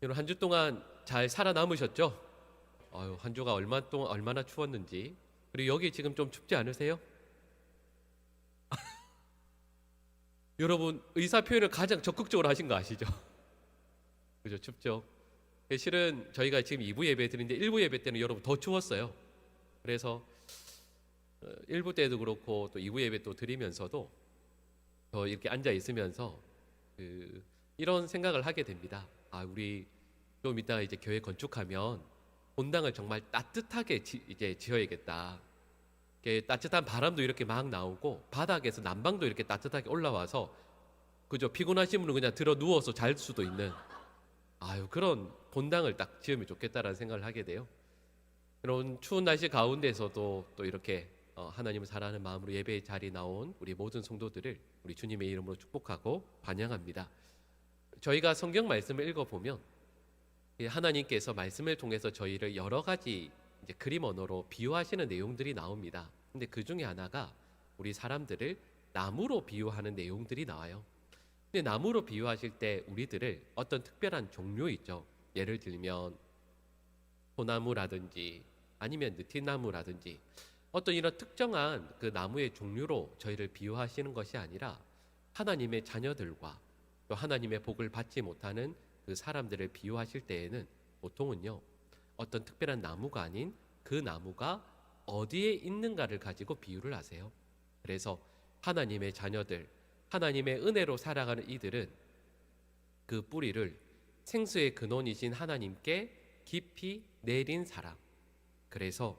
여러분 한 주 동안 잘 살아남으셨죠? 한 주가 얼마나 추웠는지. 그리고 여기 지금 좀 춥지 않으세요? 여러분 의사 표현을 가장 적극적으로 하신 거 아시죠? 그죠? 춥죠? 실은 저희가 지금 2부 예배 드리는데 1부 예배 때는 여러분 더 추웠어요. 그래서 1부 때도 그렇고 또 2부 예배 또 드리면서도 더 이렇게 앉아 있으면서 이런 생각을 하게 됩니다. 우리 좀 이따 이제 교회 건축하면 본당을 정말 따뜻하게 이제 지어야겠다. 이렇게 따뜻한 바람도 이렇게 막 나오고 바닥에서 난방도 이렇게 따뜻하게 올라와서 그죠? 피곤하신 분은 그냥 들어 누워서 잘 수도 있는 그런 본당을 딱 지으면 좋겠다라는 생각을 하게 돼요. 이런 추운 날씨 가운데서도 또 이렇게 하나님을 사랑하는 마음으로 예배의 자리에 나온 우리 모든 성도들을 우리 주님의 이름으로 축복하고 환영합니다. 저희가 성경 말씀을 읽어보면 하나님께서 말씀을 통해서 저희를 여러 가지 이제 그림 언어로 비유하시는 내용들이 나옵니다. 근데 그 중에 하나가 우리 사람들을 나무로 비유하는 내용들이 나와요. 근데 나무로 비유하실 때 우리들을 어떤 특별한 종류 있죠. 예를 들면 소나무라든지 아니면 느티나무라든지 어떤 이런 특정한 그 나무의 종류로 저희를 비유하시는 것이 아니라 하나님의 자녀들과 또 하나님의 복을 받지 못하는 그 사람들을 비유하실 때에는 보통은요 어떤 특별한 나무가 아닌 그 나무가 어디에 있는가를 가지고 비유를 하세요. 그래서 하나님의 자녀들, 하나님의 은혜로 살아가는 이들은 그 뿌리를 생수의 근원이신 하나님께 깊이 내린 사람, 그래서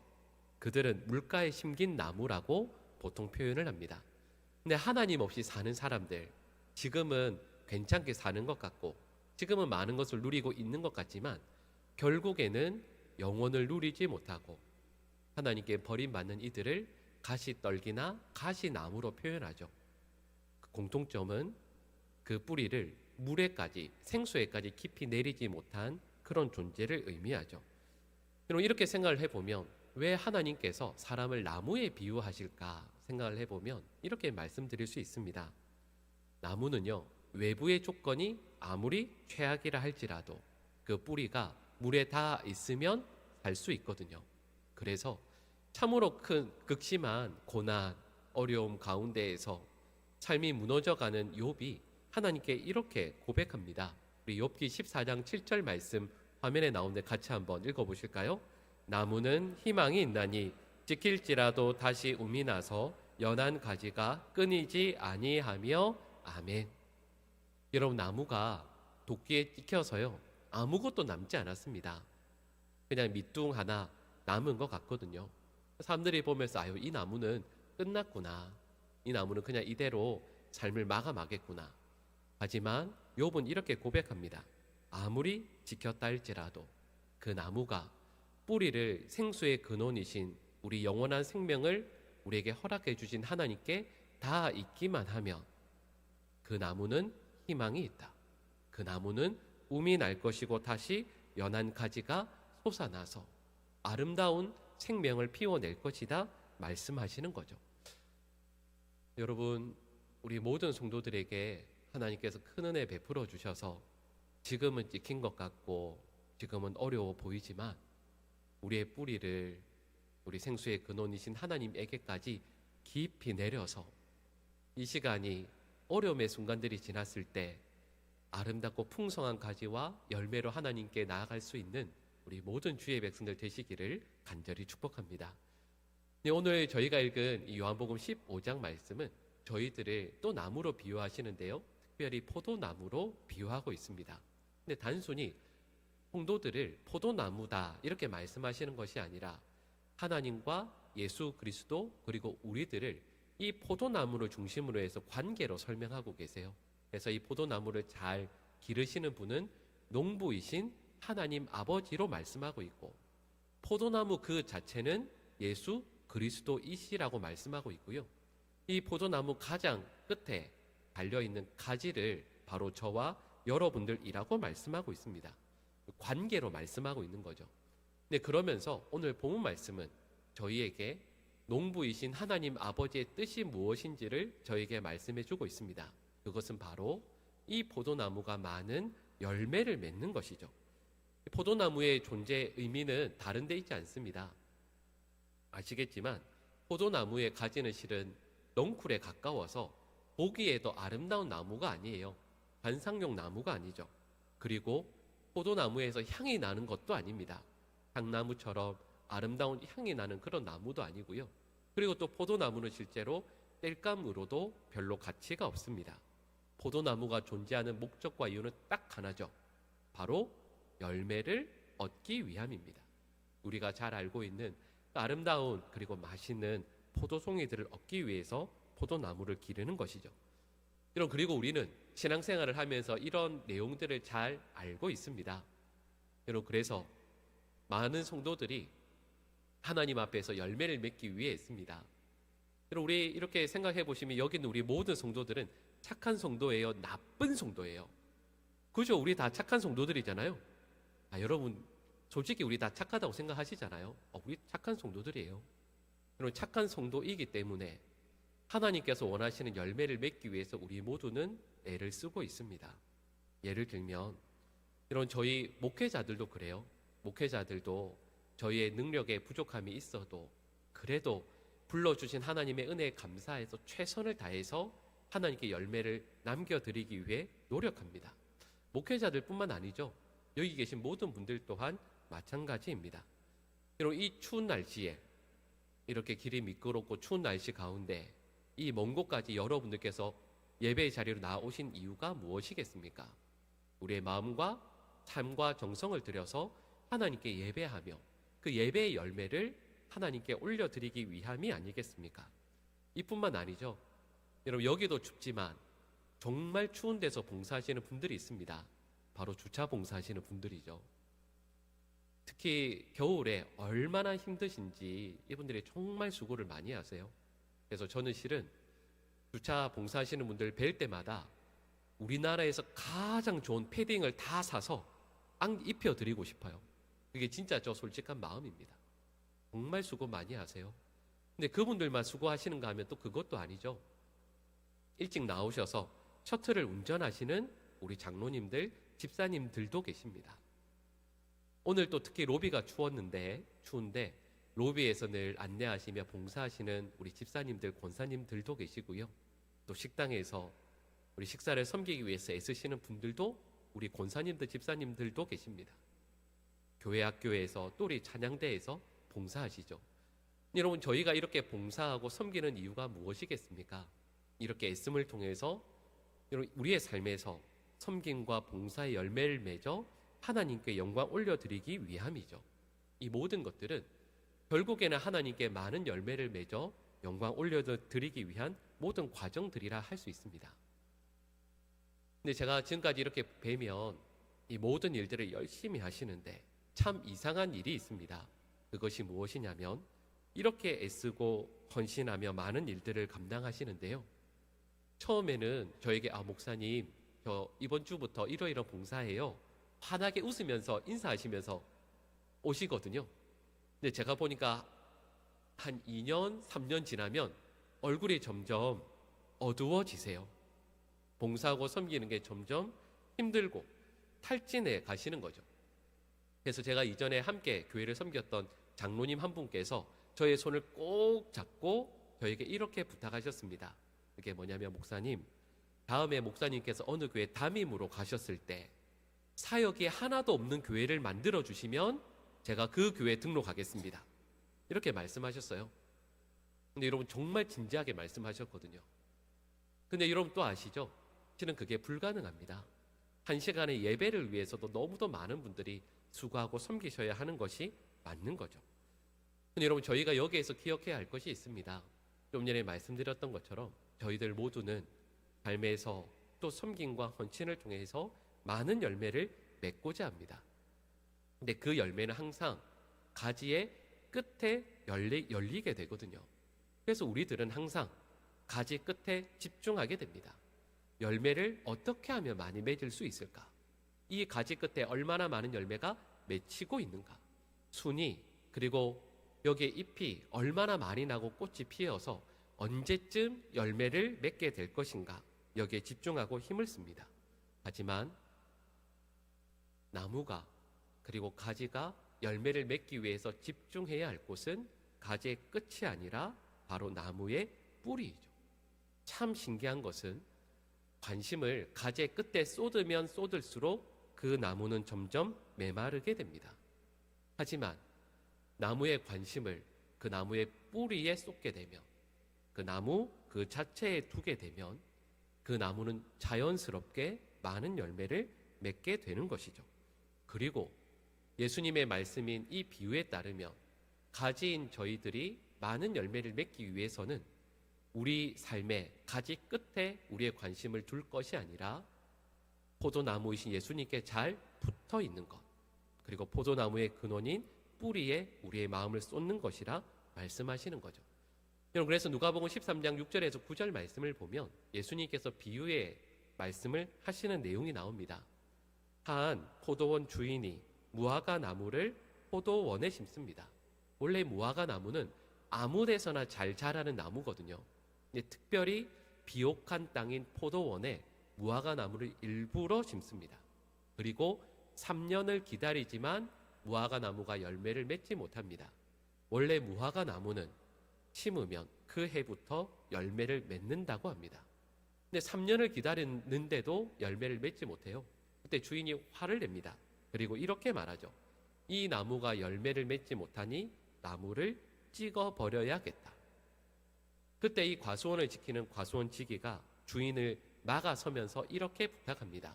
그들은 물가에 심긴 나무라고 보통 표현을 합니다. 근데 하나님 없이 사는 사람들, 지금은 괜찮게 사는 것 같고 지금은 많은 것을 누리고 있는 것 같지만 결국에는 영원을 누리지 못하고 하나님께 버림받는 이들을 가시떨기나 가시나무로 표현하죠. 그 공통점은 그 뿌리를 물에까지, 생수에까지 깊이 내리지 못한 그런 존재를 의미하죠. 여러분 이렇게 생각을 해보면 왜 하나님께서 사람을 나무에 비유하실까 생각을 해보면 이렇게 말씀드릴 수 있습니다. 나무는요 외부의 조건이 아무리 최악이라 할지라도 그 뿌리가 물에 닿아 있으면 살 수 있거든요. 그래서 참으로 큰 극심한 고난, 어려움 가운데에서 삶이 무너져가는 욥이 하나님께 이렇게 고백합니다. 우리 욥기 14장 7절 말씀 화면에 나오는데 같이 한번 읽어보실까요? 나무는 희망이 있나니 지킬지라도 다시 움이 나서 연한 가지가 끊이지 아니하며 아멘. 여러분 나무가 도끼에 찍혀서요 아무것도 남지 않았습니다. 그냥 밑둥 하나 남은 것 같거든요. 사람들이 보면서 이 나무는 끝났구나, 이 나무는 그냥 이대로 삶을 마감하겠구나. 하지만 욥은 이렇게 고백합니다. 아무리 지켰다 할지라도 그 나무가 뿌리를 생수의 근원이신 우리 영원한 생명을 우리에게 허락해 주신 하나님께 다 있기만 하면 그 나무는 희망이 있다. 그 나무는 움이 날 것이고 다시 연한 가지가 솟아나서 아름다운 생명을 피워낼 것이다 말씀하시는 거죠. 여러분 우리 모든 성도들에게 하나님께서 큰 은혜 베풀어 주셔서 지금은 찍힌 것 같고 지금은 어려워 보이지만 우리의 뿌리를 우리 생수의 근원이신 하나님에게까지 깊이 내려서 이 시간이 어려움의 순간들이 지났을 때 아름답고 풍성한 가지와 열매로 하나님께 나아갈 수 있는 우리 모든 주의 백성들 되시기를 간절히 축복합니다. 오늘 저희가 읽은 이 요한복음 15장 말씀은 저희들을 또 나무로 비유하시는데요, 특별히 포도나무로 비유하고 있습니다. 근데 단순히 성도들을 포도나무다 이렇게 말씀하시는 것이 아니라 하나님과 예수 그리스도 그리고 우리들을 이 포도나무를 중심으로 해서 관계로 설명하고 계세요. 그래서 이 포도나무를 잘 기르시는 분은 농부이신 하나님 아버지로 말씀하고 있고 포도나무 그 자체는 예수 그리스도이시라고 말씀하고 있고요. 이 포도나무 가장 끝에 달려있는 가지를 바로 저와 여러분들이라고 말씀하고 있습니다. 관계로 말씀하고 있는 거죠. 근데 그러면서 오늘 본문 말씀은 저희에게 농부이신 하나님 아버지의 뜻이 무엇인지를 저에게 말씀해 주고 있습니다. 그것은 바로 이 포도나무가 많은 열매를 맺는 것이죠. 포도나무의 존재 의미는 다른 데 있지 않습니다. 아시겠지만 포도나무의 가지는 실은 넝쿨에 가까워서 보기에도 아름다운 나무가 아니에요. 관상용 나무가 아니죠. 그리고 포도나무에서 향이 나는 것도 아닙니다. 향나무처럼 아름다운 향이 나는 그런 나무도 아니고요. 그리고 또 포도나무는 실제로 땔감으로도 별로 가치가 없습니다. 포도나무가 존재하는 목적과 이유는 딱 하나죠. 바로 열매를 얻기 위함입니다. 우리가 잘 알고 있는 아름다운 그리고 맛있는 포도송이들을 얻기 위해서 포도나무를 기르는 것이죠. 그리고 우리는 신앙생활을 하면서 이런 내용들을 잘 알고 있습니다. 그래서 많은 성도들이 하나님 앞에서 열매를 맺기 위해 있습니다. 우리 이렇게 생각해 보시면 여기는 우리 모든 성도들은 착한 성도예요? 나쁜 성도예요? 그죠? 우리 다 착한 성도들이잖아요. 여러분 솔직히 우리 다 착하다고 생각하시잖아요. 우리 착한 성도들이에요. 여러분 착한 성도이기 때문에 하나님께서 원하시는 열매를 맺기 위해서 우리 모두는 애를 쓰고 있습니다. 예를 들면 이런 저희 목회자들도 그래요. 목회자들도 저희의 능력에 부족함이 있어도 그래도 불러주신 하나님의 은혜에 감사해서 최선을 다해서 하나님께 열매를 남겨드리기 위해 노력합니다. 목회자들뿐만 아니죠. 여기 계신 모든 분들 또한 마찬가지입니다. 여러분 이 추운 날씨에 이렇게 길이 미끄럽고 추운 날씨 가운데 이 먼 곳까지 여러분들께서 예배의 자리로 나오신 이유가 무엇이겠습니까? 우리의 마음과 삶과 정성을 들여서 하나님께 예배하며 그 예배의 열매를 하나님께 올려드리기 위함이 아니겠습니까? 이뿐만 아니죠. 여러분 여기도 춥지만 정말 추운 데서 봉사하시는 분들이 있습니다. 바로 주차 봉사하시는 분들이죠. 특히 겨울에 얼마나 힘드신지 이분들이 정말 수고를 많이 하세요. 그래서 저는 실은 주차 봉사하시는 분들 뵐 때마다 우리나라에서 가장 좋은 패딩을 다 사서 입혀드리고 싶어요. 그게 진짜 저 솔직한 마음입니다. 정말 수고 많이 하세요. 근데 그분들만 수고하시는가 하면 또 그것도 아니죠. 일찍 나오셔서 셔틀을 운전하시는 우리 장로님들, 집사님들도 계십니다. 오늘 또 특히 로비가 추운데 로비에서 늘 안내하시며 봉사하시는 우리 집사님들, 권사님들도 계시고요. 또 식당에서 우리 식사를 섬기기 위해서 애쓰시는 분들도 우리 권사님들, 집사님들도 계십니다. 교회 학교에서 또 우리 찬양대에서 봉사하시죠. 여러분 저희가 이렇게 봉사하고 섬기는 이유가 무엇이겠습니까? 이렇게 애씀을 통해서 우리의 삶에서 섬김과 봉사의 열매를 맺어 하나님께 영광 올려드리기 위함이죠. 이 모든 것들은 결국에는 하나님께 많은 열매를 맺어 영광 올려드리기 위한 모든 과정들이라 할 수 있습니다. 근데 제가 지금까지 이렇게 뵈면 이 모든 일들을 열심히 하시는데 참 이상한 일이 있습니다. 그것이 무엇이냐면 이렇게 애쓰고 헌신하며 많은 일들을 감당하시는데요. 처음에는 저에게 목사님 저 이번 주부터 이러이러 봉사해요. 환하게 웃으면서 인사하시면서 오시거든요. 근데 제가 보니까 한 2년, 3년 지나면 얼굴이 점점 어두워지세요. 봉사하고 섬기는 게 점점 힘들고 탈진해 가시는 거죠. 그래서 제가 이전에 함께 교회를 섬겼던 장로님 한 분께서 저의 손을 꼭 잡고 저에게 이렇게 부탁하셨습니다. 그게 뭐냐면 목사님, 다음에 목사님께서 어느 교회 담임으로 가셨을 때 사역이 하나도 없는 교회를 만들어 주시면 제가 그 교회에 등록하겠습니다. 이렇게 말씀하셨어요. 근데 여러분 정말 진지하게 말씀하셨거든요. 근데 여러분 또 아시죠? 실은 그게 불가능합니다. 한 시간의 예배를 위해서도 너무도 많은 분들이 수고하고 섬기셔야 하는 것이 맞는 거죠. 근데 여러분 저희가 여기에서 기억해야 할 것이 있습니다. 좀 전에 말씀드렸던 것처럼 저희들 모두는 삶에서 또 섬김과 헌신을 통해서 많은 열매를 맺고자 합니다. 근데 그 열매는 항상 가지의 끝에 열리게 되거든요. 그래서 우리들은 항상 가지 끝에 집중하게 됩니다. 열매를 어떻게 하면 많이 맺을 수 있을까? 이 가지 끝에 얼마나 많은 열매가 맺히고 있는가? 순이 그리고 여기에 잎이 얼마나 많이 나고 꽃이 피어서 언제쯤 열매를 맺게 될 것인가? 여기에 집중하고 힘을 씁니다. 하지만 나무가 그리고 가지가 열매를 맺기 위해서 집중해야 할 곳은 가지의 끝이 아니라 바로 나무의 뿌리이죠. 참 신기한 것은 관심을 가지의 끝에 쏟으면 쏟을수록 그 나무는 점점 메마르게 됩니다. 하지만 나무의 관심을 그 나무의 뿌리에 쏟게 되면, 그 나무 그 자체에 두게 되면 그 나무는 자연스럽게 많은 열매를 맺게 되는 것이죠. 그리고 예수님의 말씀인 이 비유에 따르면 가지인 저희들이 많은 열매를 맺기 위해서는 우리 삶의 가지 끝에 우리의 관심을 둘 것이 아니라 포도나무이신 예수님께 잘 붙어 있는 것, 그리고 포도나무의 근원인 뿌리에 우리의 마음을 쏟는 것이라 말씀하시는 거죠. 여러분, 그래서 누가복음 13장 6절에서 9절 말씀을 보면 예수님께서 비유의 말씀을 하시는 내용이 나옵니다. 한 포도원 주인이 무화과 나무를 포도원에 심습니다. 원래 무화과 나무는 아무 데서나 잘 자라는 나무거든요. 특별히 비옥한 땅인 포도원에 무화과 나무를 일부러 심습니다. 그리고 3년을 기다리지만 무화과 나무가 열매를 맺지 못합니다. 원래 무화과 나무는 심으면 그 해부터 열매를 맺는다고 합니다. 근데 3년을 기다렸는데도 열매를 맺지 못해요. 그때 주인이 화를 냅니다. 그리고 이렇게 말하죠. 이 나무가 열매를 맺지 못하니 나무를 찍어 버려야겠다. 그때 이 과수원을 지키는 과수원 지기가 주인을 막아서면서 이렇게 부탁합니다.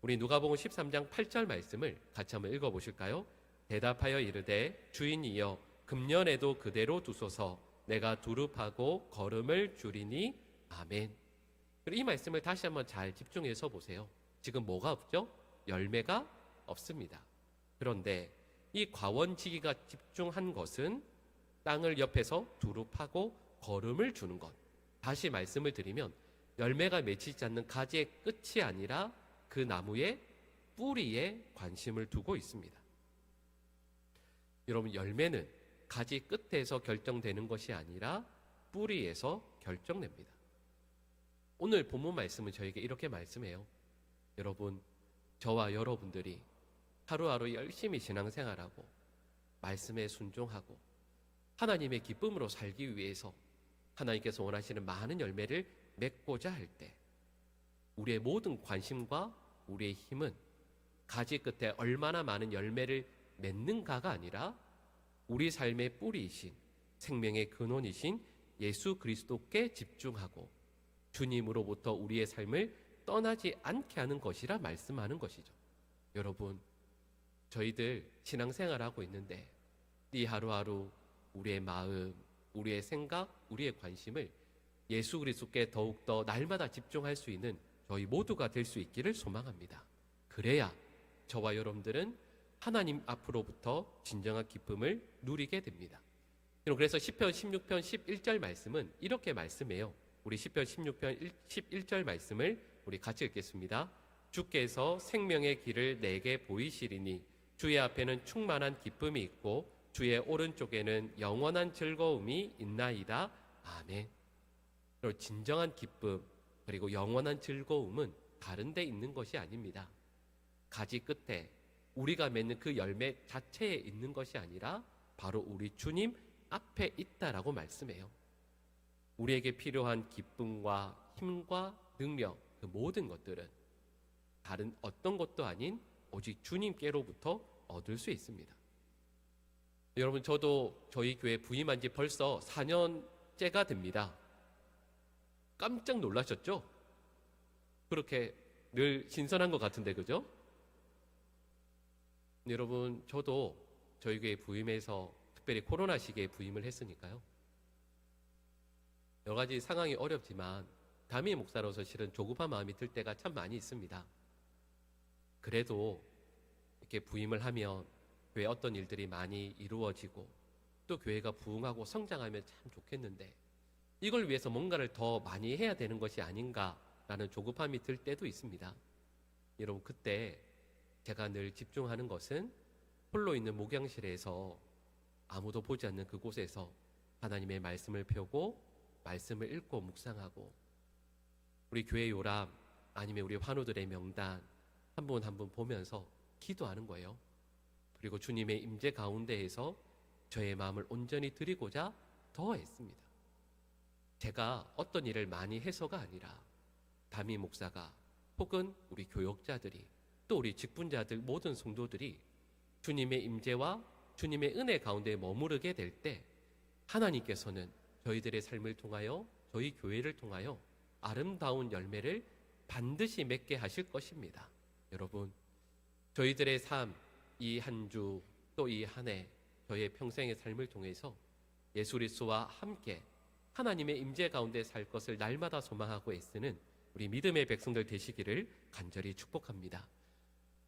우리 누가복음 13장 8절 말씀을 같이 한번 읽어보실까요? 대답하여 이르되 주인이여 금년에도 그대로 두소서 내가 두릅하고 거름을 줄이니 아멘. 그리고 이 말씀을 다시 한번 잘 집중해서 보세요. 지금 뭐가 없죠? 열매가 없습니다. 그런데 이 과원지기가 집중한 것은 땅을 옆에서 두릅하고 거름을 주는 것. 다시 말씀을 드리면 열매가 맺히지 않는 가지의 끝이 아니라 그 나무의 뿌리에 관심을 두고 있습니다. 여러분, 열매는 가지 끝에서 결정되는 것이 아니라 뿌리에서 결정됩니다. 오늘 본문 말씀은 저에게 이렇게 말씀해요. 여러분, 저와 여러분들이 하루하루 열심히 신앙생활하고 말씀에 순종하고 하나님의 기쁨으로 살기 위해서 하나님께서 원하시는 많은 열매를 맺고자 할 때 우리의 모든 관심과 우리의 힘은 가지 끝에 얼마나 많은 열매를 맺는가가 아니라 우리 삶의 뿌리이신 생명의 근원이신 예수 그리스도께 집중하고 주님으로부터 우리의 삶을 떠나지 않게 하는 것이라 말씀하는 것이죠. 여러분, 저희들 신앙생활하고 있는데 이 하루하루 우리의 마음, 우리의 생각, 우리의 관심을 예수 그리스도께 더욱더 날마다 집중할 수 있는 저희 모두가 될 수 있기를 소망합니다. 그래야 저와 여러분들은 하나님 앞으로부터 진정한 기쁨을 누리게 됩니다. 그래서 시편 16편 11절 말씀은 이렇게 말씀해요. 우리 시편 16편 11절 말씀을 우리 같이 읽겠습니다. 주께서 생명의 길을 내게 보이시리니 주의 앞에는 충만한 기쁨이 있고 주의 오른쪽에는 영원한 즐거움이 있나이다. 아멘. 그리고 진정한 기쁨 그리고 영원한 즐거움은 다른 데 있는 것이 아닙니다. 가지 끝에 우리가 맺는 그 열매 자체에 있는 것이 아니라 바로 우리 주님 앞에 있다라고 말씀해요. 우리에게 필요한 기쁨과 힘과 능력, 그 모든 것들은 다른 어떤 것도 아닌 오직 주님께로부터 얻을 수 있습니다. 여러분, 저도 저희 교회 부임한 지 벌써 4년째가 됩니다. 깜짝 놀라셨죠? 그렇게 늘 신선한 것 같은데, 그죠? 여러분, 저도 저희 교회 부임해서 특별히 코로나 시기에 부임을 했으니까요. 여러 가지 상황이 어렵지만 담임 목사로서 실은 조급한 마음이 들 때가 참 많이 있습니다. 그래도 이렇게 부임을 하면 교회 어떤 일들이 많이 이루어지고 또 교회가 부흥하고 성장하면 참 좋겠는데 이걸 위해서 뭔가를 더 많이 해야 되는 것이 아닌가라는 조급함이 들 때도 있습니다. 여러분, 그때 제가 늘 집중하는 것은 홀로 있는 목양실에서 아무도 보지 않는 그곳에서 하나님의 말씀을 펴고 말씀을 읽고 묵상하고 우리 교회 요람 아니면 우리 환우들의 명단 한 분 한 분 보면서 기도하는 거예요. 그리고 주님의 임재 가운데에서 저의 마음을 온전히 드리고자 더했습니다. 제가 어떤 일을 많이 해서가 아니라 담임 목사가 혹은 우리 교역자들이 또 우리 직분자들 모든 성도들이 주님의 임재와 주님의 은혜 가운데 머무르게 될 때 하나님께서는 저희들의 삶을 통하여 저희 교회를 통하여 아름다운 열매를 반드시 맺게 하실 것입니다. 여러분, 저희들의 삶, 이 한 주 또 이 한 해 저의 평생의 삶을 통해서 예수 그리스도와 함께 하나님의 임재 가운데 살 것을 날마다 소망하고 애쓰는 우리 믿음의 백성들 되시기를 간절히 축복합니다.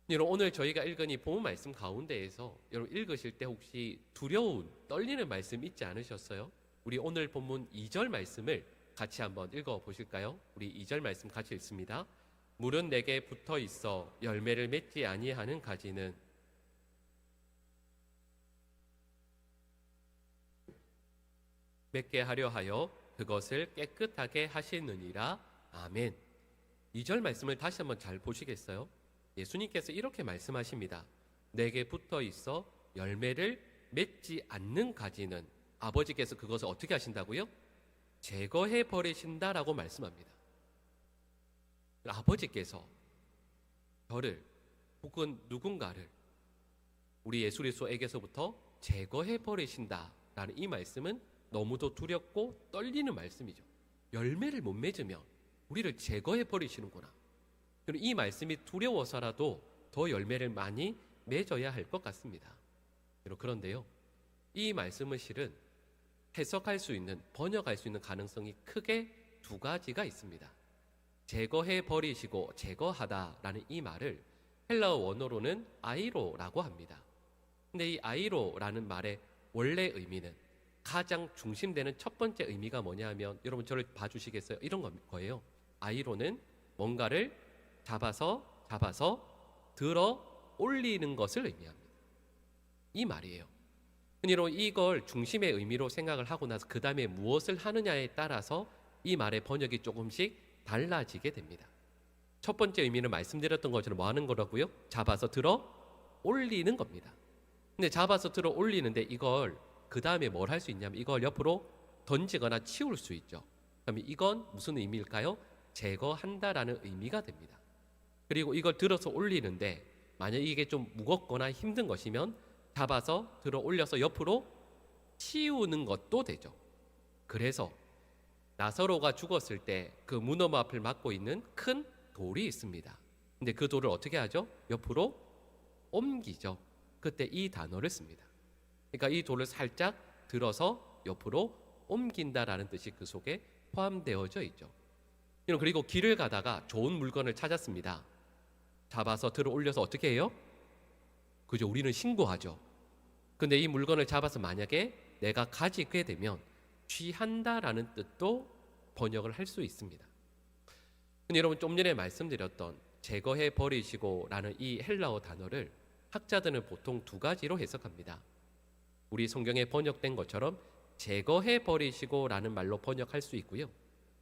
여러분, 오늘 저희가 읽은 이 본문 말씀 가운데에서 여러분 읽으실 때 혹시 두려운, 떨리는 말씀 있지 않으셨어요? 우리 오늘 본문 2절 말씀을 같이 한번 읽어 보실까요? 우리 2절 말씀 같이 읽습니다. 물은 내게 붙어 있어 열매를 맺지 아니하는 가지는 맺게 하려 하여 그것을 깨끗하게 하시느니라. 아멘. 2절 말씀을 다시 한번 잘 보시겠어요? 예수님께서 이렇게 말씀하십니다. 내게 붙어 있어 열매를 맺지 않는 가지는 아버지께서 그것을 어떻게 하신다고요? 제거해 버리신다라고 말씀합니다. 아버지께서 저를 혹은 누군가를 우리 예수 그리스도에게서부터 제거해 버리신다라는 이 말씀은 너무도 두렵고 떨리는 말씀이죠. 열매를 못 맺으면 우리를 제거해 버리시는구나. 이 말씀이 두려워서라도 더 열매를 많이 맺어야 할 것 같습니다. 그런데요, 이 말씀은 실은 해석할 수 있는, 번역할 수 있는 가능성이 크게 두 가지가 있습니다. 제거해 버리시고 제거하다라는 이 말을 헬라어 원어로는 아이로라고 합니다. 근데 이 아이로라는 말의 원래 의미는 가장 중심되는 첫 번째 의미가 뭐냐 하면 여러분 저를 봐주시겠어요? 이런 거예요. 아이로는 뭔가를 잡아서 들어 올리는 것을 의미합니다. 이 말이에요. 여러분, 이걸 중심의 의미로 생각을 하고 나서 그 다음에 무엇을 하느냐에 따라서 이 말의 번역이 조금씩 달라지게 됩니다. 첫 번째 의미는 말씀드렸던 것처럼 뭐 하는 거라고요? 잡아서 들어 올리는 겁니다. 근데 잡아서 들어 올리는데 이걸 그 다음에 뭘 할 수 있냐면 이걸 옆으로 던지거나 치울 수 있죠. 그럼 이건 무슨 의미일까요? 제거한다라는 의미가 됩니다. 그리고 이걸 들어서 올리는데 만약 이게 좀 무겁거나 힘든 것이면 잡아서 들어 올려서 옆으로 치우는 것도 되죠. 그래서 나사로가 죽었을 때 그 무덤 앞을 막고 있는 큰 돌이 있습니다. 근데 그 돌을 어떻게 하죠? 옆으로 옮기죠. 그때 이 단어를 씁니다. 그러니까 이 돌을 살짝 들어서 옆으로 옮긴다라는 뜻이 그 속에 포함되어져 있죠. 그리고 길을 가다가 좋은 물건을 찾았습니다. 잡아서 들어 올려서 어떻게 해요? 그죠? 우리는 신고하죠. 근데 이 물건을 잡아서 만약에 내가 가지게 되면 취한다라는 뜻도 번역을 할 수 있습니다. 근데 여러분 좀 전에 말씀드렸던 제거해 버리시고 라는 이 헬라어 단어를 학자들은 보통 두 가지로 해석합니다. 우리 성경에 번역된 것처럼 제거해 버리시고 라는 말로 번역할 수 있고요.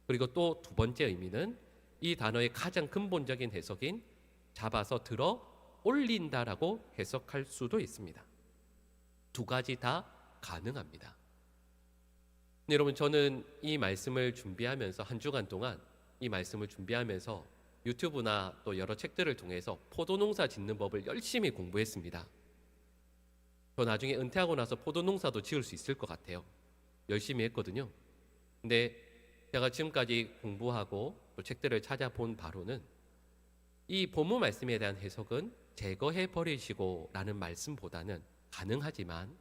그리고 또 두 번째 의미는 이 단어의 가장 근본적인 해석인 잡아서 들어 올린다라고 해석할 수도 있습니다. 두 가지 다 가능합니다. 여러분 저는 이 말씀을 준비하면서 한 주간 동안 이 말씀을 준비하면서 유튜브나 또 여러 책들을 통해서 포도농사 짓는 법을 열심히 공부했습니다. 저 나중에 은퇴하고 나서 포도농사도 지을 수 있을 것 같아요. 열심히 했거든요. 근데 제가 지금까지 공부하고 또 책들을 찾아본 바로는 이 본문 말씀에 대한 해석은 제거해 버리시고 라는 말씀보다는 가능하지만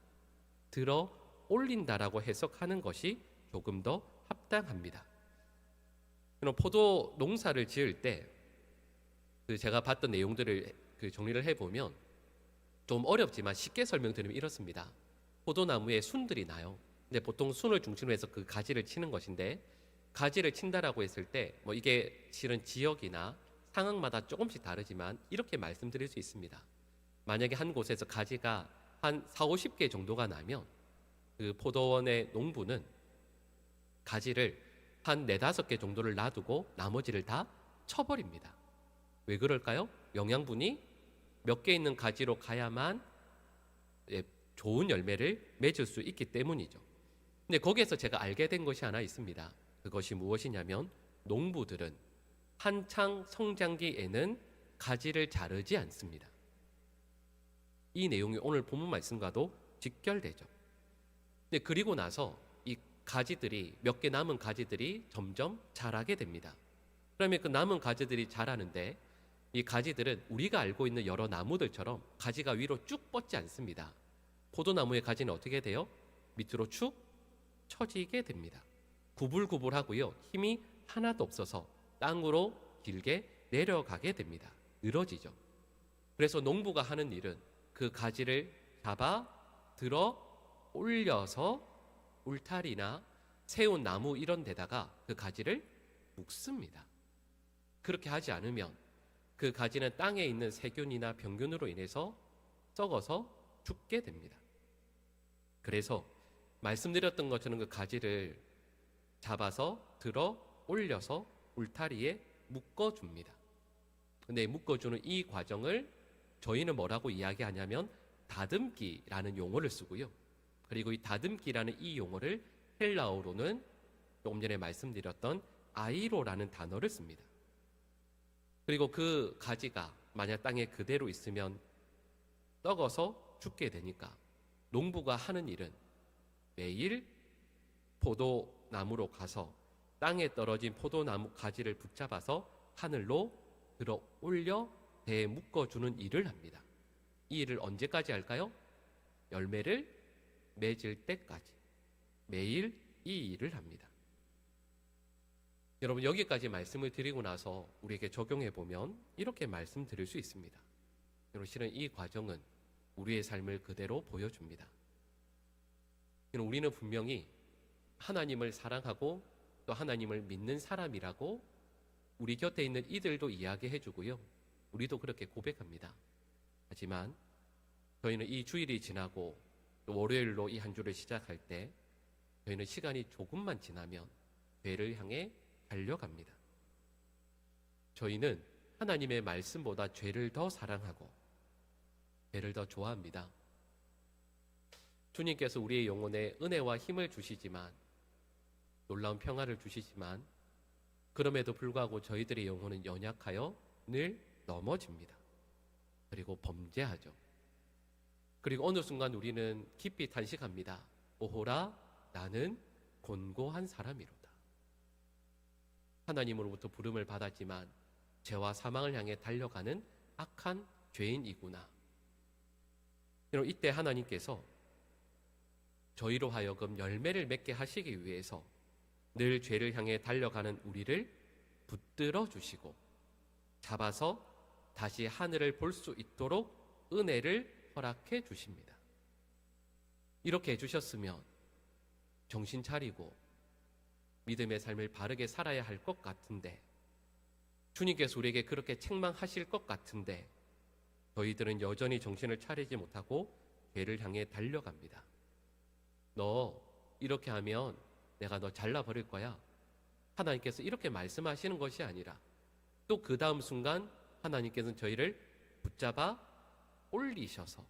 들어 올린다라고 해석하는 것이 조금 더 합당합니다. 그럼 포도 농사를 지을 때 제가 봤던 내용들을 정리를 해보면 좀 어렵지만 쉽게 설명드리면 이렇습니다. 포도나무에 순들이 나요. 근데 보통 순을 중심으로 해서 그 가지를 치는 것인데 가지를 친다라고 했을 때 뭐 이게 실은 지역이나 상황마다 조금씩 다르지만 이렇게 말씀드릴 수 있습니다. 만약에 한 곳에서 가지가 한 4, 50개 정도가 나면 그 포도원의 농부는 가지를 한 4, 5개 정도를 놔두고 나머지를 다 쳐버립니다. 왜 그럴까요? 영양분이 몇 개 있는 가지로 가야만 예, 좋은 열매를 맺을 수 있기 때문이죠. 근데 거기에서 제가 알게 된 것이 하나 있습니다. 그것이 무엇이냐면 농부들은 한창 성장기에는 가지를 자르지 않습니다. 이 내용이 오늘 본문 말씀과도 직결되죠. 근데 그리고 나서 이 가지들이 몇 개 남은 가지들이 점점 자라게 됩니다. 그러면 그 남은 가지들이 자라는데 이 가지들은 우리가 알고 있는 여러 나무들처럼 가지가 위로 쭉 뻗지 않습니다. 포도나무의 가지는 어떻게 돼요? 밑으로 축 처지게 됩니다. 구불구불하고요. 힘이 하나도 없어서 땅으로 길게 내려가게 됩니다. 늘어지죠. 그래서 농부가 하는 일은 그 가지를 잡아 들어 올려서 울타리나 세운 나무 이런 데다가 그 가지를 묶습니다. 그렇게 하지 않으면 그 가지는 땅에 있는 세균이나 병균으로 인해서 썩어서 죽게 됩니다. 그래서 말씀드렸던 것처럼 그 가지를 잡아서 들어 올려서 울타리에 묶어줍니다. 근데 묶어주는 이 과정을 저희는 뭐라고 이야기하냐면 다듬기라는 용어를 쓰고요. 그리고 이 다듬기라는 이 용어를 헬라어로는 조금 전에 말씀드렸던 아이로라는 단어를 씁니다. 그리고 그 가지가 만약 땅에 그대로 있으면 썩어서 죽게 되니까 농부가 하는 일은 매일 포도나무로 가서 땅에 떨어진 포도나무 가지를 붙잡아서 하늘로 들어 올려 배에 묶어주는 일을 합니다. 이 일을 언제까지 할까요? 열매를 맺을 때까지 매일 이 일을 합니다. 여러분, 여기까지 말씀을 드리고 나서 우리에게 적용해 보면 이렇게 말씀드릴 수 있습니다. 여러분, 실은 이 과정은 우리의 삶을 그대로 보여줍니다. 우리는 분명히 하나님을 사랑하고 또 하나님을 믿는 사람이라고 우리 곁에 있는 이들도 이야기해 주고요. 우리도 그렇게 고백합니다. 하지만 저희는 이 주일이 지나고 또 월요일로 이 한 주를 시작할 때 저희는 시간이 조금만 지나면 죄를 향해 달려갑니다. 저희는 하나님의 말씀보다 죄를 더 사랑하고 죄를 더 좋아합니다. 주님께서 우리의 영혼에 은혜와 힘을 주시지만, 놀라운 평화를 주시지만, 그럼에도 불구하고 저희들의 영혼은 연약하여 늘 넘어집니다. 그리고 범죄하죠. 그리고 어느 순간 우리는 깊이 탄식합니다. 오호라, 나는 곤고한 사람이로다. 하나님으로부터 부름을 받았지만 죄와 사망을 향해 달려가는 악한 죄인이구나. 여러분, 이때 하나님께서 저희로 하여금 열매를 맺게 하시기 위해서 늘 죄를 향해 달려가는 우리를 붙들어 주시고 잡아서 다시 하늘을 볼 수 있도록 은혜를 허락해 주십니다. 이렇게 해주셨으면 정신 차리고 믿음의 삶을 바르게 살아야 할 것 같은데, 주님께서 우리에게 그렇게 책망하실 것 같은데 저희들은 여전히 정신을 차리지 못하고 죄를 향해 달려갑니다. 너 이렇게 하면 내가 너 잘라버릴 거야. 하나님께서 이렇게 말씀하시는 것이 아니라 또 그 다음 순간 하나님께서는 저희를 붙잡아 올리셔서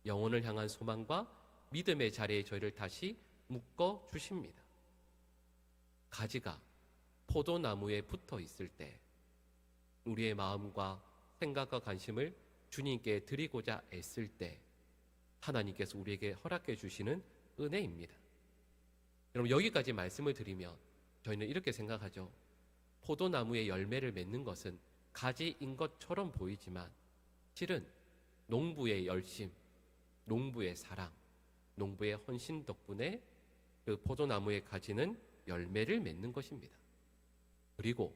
영혼을 향한 소망과 믿음의 자리에 저희를 다시 묶어 주십니다. 가지가 포도나무에 붙어 있을 때 우리의 마음과 생각과 관심을 주님께 드리고자 애쓸 때 하나님께서 우리에게 허락해 주시는 은혜입니다. 여러분, 여기까지 말씀을 드리면 저희는 이렇게 생각하죠. 포도나무의 열매를 맺는 것은 가지인 것처럼 보이지만 실은 농부의 열심, 농부의 사랑, 농부의 헌신 덕분에 그 포도나무의 가지는 열매를 맺는 것입니다. 그리고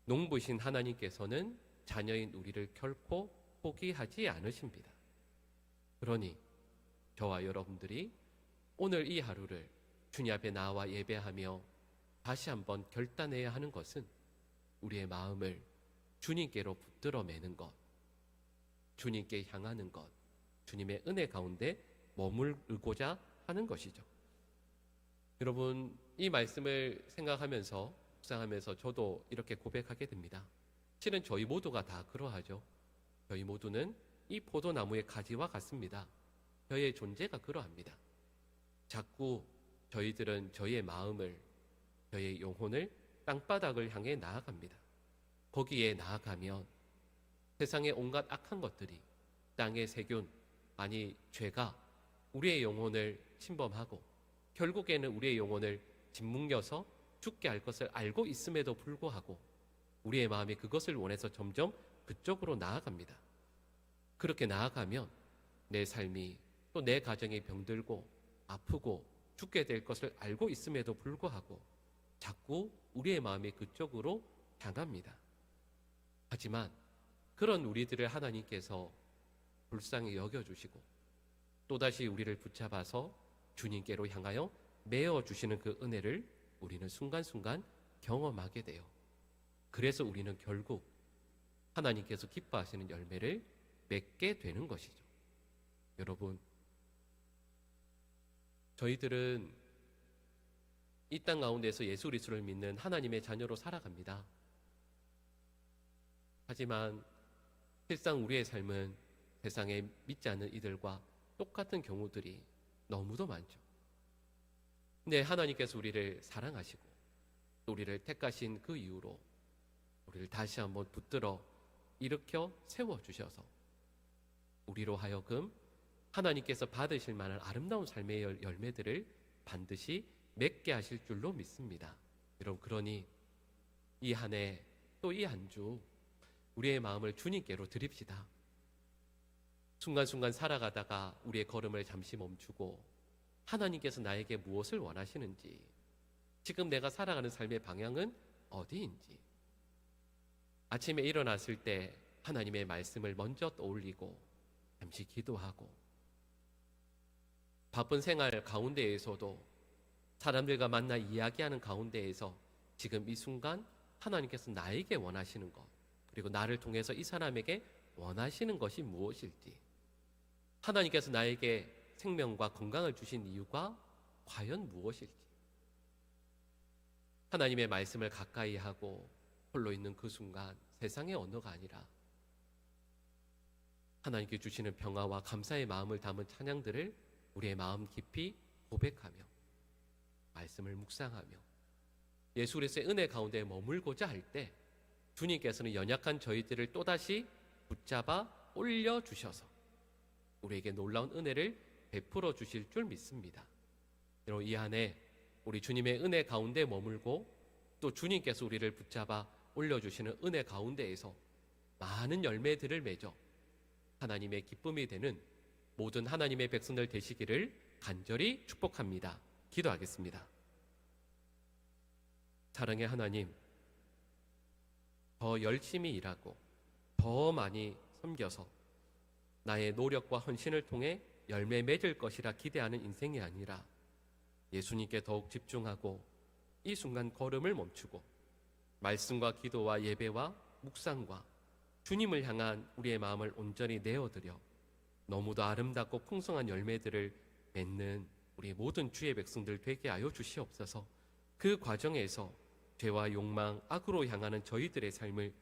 농부신 하나님께서는 자녀인 우리를 결코 포기하지 않으십니다. 그러니 저와 여러분들이 오늘 이 하루를 주님 앞에 나와 예배하며 다시 한번 결단해야 하는 것은 우리의 마음을 주님께로 붙들어 매는 것, 주님께 향하는 것, 주님의 은혜 가운데 머물고자 하는 것이죠. 여러분, 이 말씀을 생각하면서 묵상하면서 저도 이렇게 고백하게 됩니다. 실은 저희 모두가 다 그러하죠. 저희 모두는 이 포도나무의 가지와 같습니다. 저의 존재가 그러합니다. 자꾸 저희들은 저희의 마음을, 저희의 영혼을 땅바닥을 향해 나아갑니다. 거기에 나아가면 세상의 온갖 악한 것들이, 땅의 세균, 아니 죄가 우리의 영혼을 침범하고 결국에는 우리의 영혼을 짓뭉겨서 죽게 할 것을 알고 있음에도 불구하고 우리의 마음이 그것을 원해서 점점 그쪽으로 나아갑니다. 그렇게 나아가면 내 삶이, 또 내 가정이 병들고 아프고 죽게 될 것을 알고 있음에도 불구하고 자꾸 우리의 마음이 그쪽으로 향합니다. 하지만 그런 우리들을 하나님께서 불쌍히 여겨주시고 또다시 우리를 붙잡아서 주님께로 향하여 메어주시는 그 은혜를 우리는 순간순간 경험하게 돼요. 그래서 우리는 결국 하나님께서 기뻐하시는 열매를 맺게 되는 것이죠. 여러분, 저희들은 이 땅 가운데서 예수 그리스도를 믿는 하나님의 자녀로 살아갑니다. 하지만 실상 우리의 삶은 세상에 믿지 않는 이들과 똑같은 경우들이 너무도 많죠. 근데 하나님께서 우리를 사랑하시고 또 우리를 택하신 그 이후로 우리를 다시 한번 붙들어 일으켜 세워주셔서 우리로 하여금 하나님께서 받으실 만한 아름다운 삶의 열매들을 반드시 맺게 하실 줄로 믿습니다. 여러분, 그러니 이 한 해 또 이 한 주 우리의 마음을 주님께로 드립시다. 순간순간 살아가다가 우리의 걸음을 잠시 멈추고 하나님께서 나에게 무엇을 원하시는지, 지금 내가 살아가는 삶의 방향은 어디인지, 아침에 일어났을 때 하나님의 말씀을 먼저 떠올리고 잠시 기도하고, 바쁜 생활 가운데에서도 사람들과 만나 이야기하는 가운데에서 지금 이 순간 하나님께서 나에게 원하시는 것, 그리고 나를 통해서 이 사람에게 원하시는 것이 무엇일지, 하나님께서 나에게 생명과 건강을 주신 이유가 과연 무엇일지, 하나님의 말씀을 가까이 하고 홀로 있는 그 순간 세상의 언어가 아니라 하나님께 주시는 평화와 감사의 마음을 담은 찬양들을 우리의 마음 깊이 고백하며 말씀을 묵상하며 예수 그리스도의 은혜 가운데 머물고자 할 때 주님께서는 연약한 저희들을 또다시 붙잡아 올려주셔서 우리에게 놀라운 은혜를 베풀어 주실 줄 믿습니다. 여러분, 이 한 해 우리 주님의 은혜 가운데 머물고 또 주님께서 우리를 붙잡아 올려주시는 은혜 가운데에서 많은 열매들을 맺어 하나님의 기쁨이 되는 모든 하나님의 백성들 되시기를 간절히 축복합니다. 기도하겠습니다. 사랑의 하나님, 더 열심히 일하고 더 많이 섬겨서 나의 노력과 헌신을 통해 열매 맺을 것이라 기대하는 인생이 아니라 예수님께 더욱 집중하고 이 순간 걸음을 멈추고 말씀과 기도와 예배와 묵상과 주님을 향한 우리의 마음을 온전히 내어드려 너무도 아름답고 풍성한 열매들을 맺는 우리 모든 주의 백성들 되게 하여 주시옵소서. 그 과정에서 죄와 욕망, 악으로 향하는 저희들의 삶을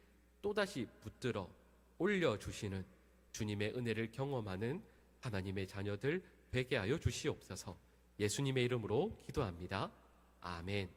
또다시 붙들어 올려주시는 주님의 은혜를 경험하는 하나님의 자녀들 되게 하여 주시옵소서. 예수님의 이름으로 기도합니다. 아멘.